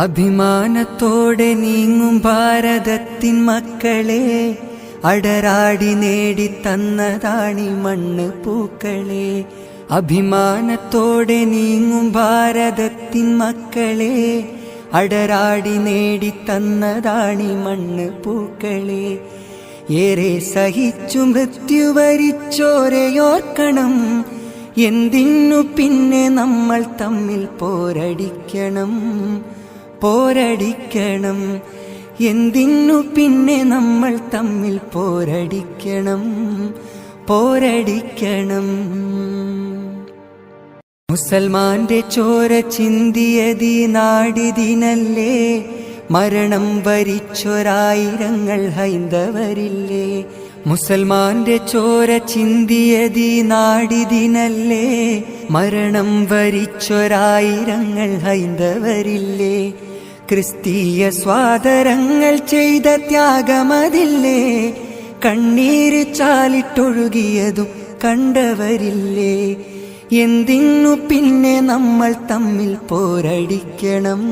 അഭിമാനത്തോടെ നീങ്ങും ഭാരതത്തിൻ മക്കളെ, അടരാടി നേടിത്തന്നതാണി മണ്ണ് പൂക്കളെ. അഭിമാനത്തോടെ നീങ്ങും ഭാരതത്തിൻ മക്കളെ, അടരാടി നേടിത്തന്നതാണി മണ്ണ് പൂക്കളെ. ഏറെ സഹിച്ചു മൃത്യു വരിച്ചോരെയോർക്കണം, എന്തിനു പിന്നെ നമ്മൾ തമ്മിൽ പോരടിക്കണം. എന്തിനു പിന്നെ നമ്മൾ തമ്മിൽ പോരടിക്കണം. മുസൽമാന്റെ ചോര ചിന്തിയതി നാടിതിനല്ലേ, മരണം വരിച്ചൊരായിരങ്ങൾ ഹൈന്ദവരില്ലേ. മുസൽമാന്റെ ചോര ചിന്തിയതി നാടിതിനല്ലേ, മരണം വരിച്ചൊരായിരങ്ങൾ ഹൈന്ദവരില്ലേ. ക്രിസ്തീയ സ്വാതരങ്ങൾ ചെയ്ത ത്യാഗമതില്ലേ, കണ്ണീര് ചാലിട്ടൊഴുകിയതും കണ്ടവരില്ലേ. എന്തിനു പിന്നെ നമ്മൾ തമ്മിൽ പോരടിക്കണം.